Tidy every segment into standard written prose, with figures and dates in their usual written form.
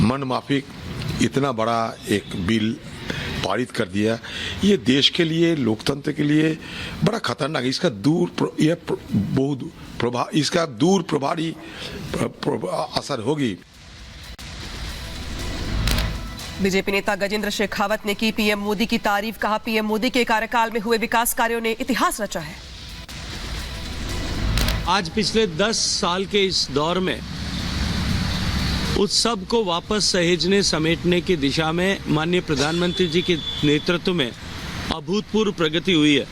मन माफिक इतना बड़ा एक बिल पारित कर दिया, ये देश के लिए, लोकतंत्र के लिए बड़ा खतरनाक है। इसका दूर प्रभारी असर होगी। बीजेपी नेता गजेंद्र शेखावत ने की पीएम मोदी की तारीफ। कहा, पीएम मोदी के कार्यकाल में हुए विकास कार्यों ने इतिहास रचा है। आज पिछले 10 साल के इस दौर में उत्सव को वापस सहेजने समेटने की दिशा में माननीय प्रधानमंत्री जी के नेतृत्व में अभूतपूर्व प्रगति हुई है।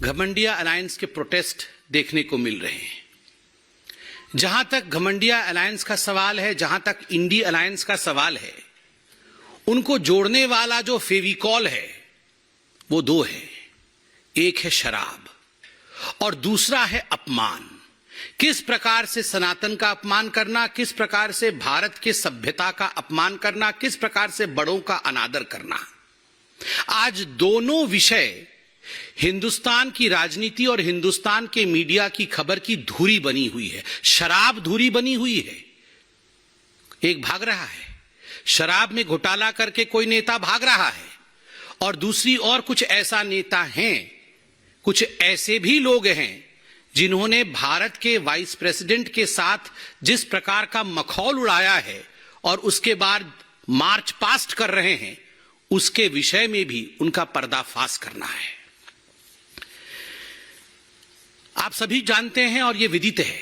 घमंडिया अलायंस के प्रोटेस्ट देखने को मिल रहे हैं। जहां तक घमंडिया अलायंस का सवाल है, जहां तक इंडी अलायंस का सवाल है, उनको जोड़ने वाला जो फेविकॉल है वो दो है। एक है शराब और दूसरा है अपमान। किस प्रकार से सनातन का अपमान करना, किस प्रकार से भारत के सभ्यता का अपमान करना, किस प्रकार से बड़ों का अनादर करना। आज दोनों विषय हिंदुस्तान की राजनीति और हिंदुस्तान के मीडिया की खबर की धुरी बनी हुई है। शराब धुरी बनी हुई है। एक भाग रहा है, शराब में घोटाला करके कोई नेता भाग रहा है, और दूसरी ओर कुछ ऐसा नेता हैं, कुछ ऐसे भी लोग हैं जिन्होंने भारत के वाइस प्रेसिडेंट के साथ जिस प्रकार का मखौल उड़ाया है और उसके बाद मार्च पास्ट कर रहे हैं, उसके विषय में भी उनका पर्दाफाश करना है। आप सभी जानते हैं और यह विदित है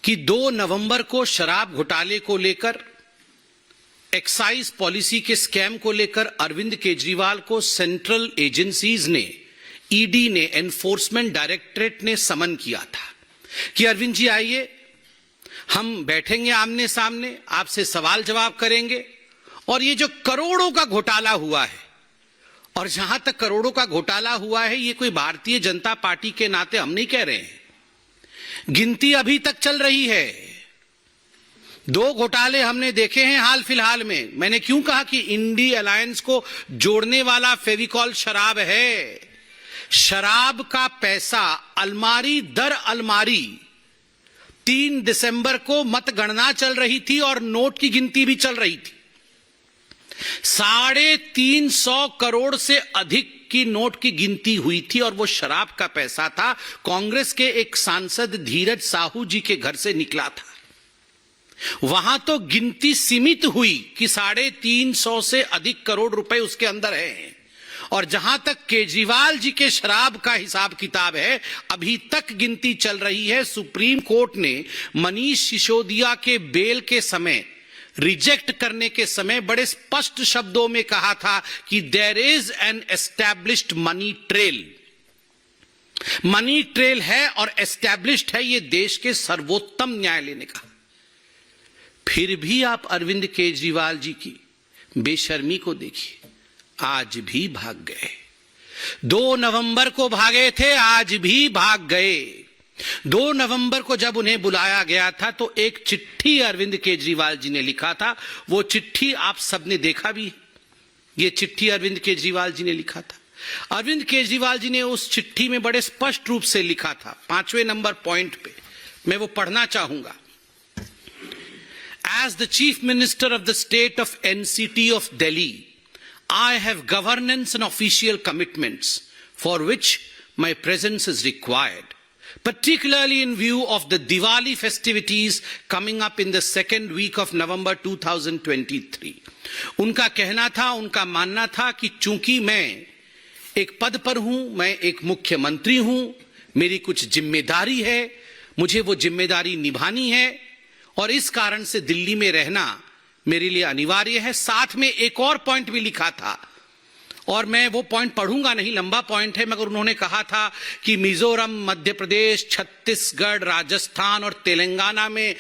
कि 2 नवंबर को शराब घोटाले को लेकर, एक्साइज पॉलिसी के स्कैम को लेकर अरविंद केजरीवाल को सेंट्रल एजेंसीज ने, ईडी ने, एनफोर्समेंट डायरेक्टरेट ने समन किया था कि अरविंद जी आइए, हम बैठेंगे आमने सामने, आपसे सवाल जवाब करेंगे। और ये जो करोड़ों का घोटाला हुआ है, और जहां तक करोड़ों का घोटाला हुआ है, ये कोई भारतीय जनता पार्टी के नाते हम नहीं कह रहे हैं, गिनती अभी तक चल रही है। 2 घोटाले हमने देखे हैं हाल फिलहाल में। मैंने क्यों कहा कि इंडी अलायंस को जोड़ने वाला फेविकॉल शराब है। शराब का पैसा अलमारी दर अलमारी 3 दिसंबर को मतगणना चल रही थी और नोट की गिनती भी चल रही थी। 350 करोड़ से अधिक की नोट की गिनती हुई थी और वो शराब का पैसा था। कांग्रेस के एक सांसद धीरज साहू जी के घर से निकला था। वहां तो गिनती सीमित हुई कि 350 से अधिक करोड़ रुपए उसके अंदर हैं। और जहां तक केजरीवाल जी के शराब का हिसाब किताब है, अभी तक गिनती चल रही है। सुप्रीम कोर्ट ने मनीष सिसोदिया के बेल के समय, रिजेक्ट करने के समय, बड़े स्पष्ट शब्दों में कहा था कि there is an established money trail. Money trail है और एस्टैब्लिश्ड है, ये देश के सर्वोत्तम न्यायालय ने कहा। फिर भी आप अरविंद केजरीवाल जी की बेशर्मी को देखिए, आज भी भाग गए। 2 नवंबर को भागे थे, आज भी भाग गए। 2 नवंबर को जब उन्हें बुलाया गया था तो एक चिट्ठी अरविंद केजरीवाल जी ने लिखा था। वो चिट्ठी आप सबने देखा भी है। ये चिट्ठी अरविंद केजरीवाल जी ने लिखा था। अरविंद केजरीवाल जी ने उस चिट्ठी में बड़े स्पष्ट रूप से लिखा था, 5वें नंबर पॉइंट पे मैं वो पढ़ना चाहूंगा। As the Chief Minister of the State of NCT of Delhi, I have governance and official commitments for which my presence is required, particularly in view of the Diwali festivities coming up in the second week of November 2023. उनका कहना था, उनका मानना था कि चूंकि मैं एक पद पर हूं, मैं एक मुख्यमंत्री हूं, मेरी कुछ जिम्मेदारी है, मुझे वो जिम्मेदारी निभानी है और इस कारण से दिल्ली में रहना मेरे लिए अनिवार्य है। साथ में एक और पॉइंट भी लिखा था, और मैं वो पॉइंट पढ़ूंगा नहीं, लंबा पॉइंट है, मगर उन्होंने कहा था कि मिजोरम, मध्य प्रदेश, छत्तीसगढ़, राजस्थान और तेलंगाना में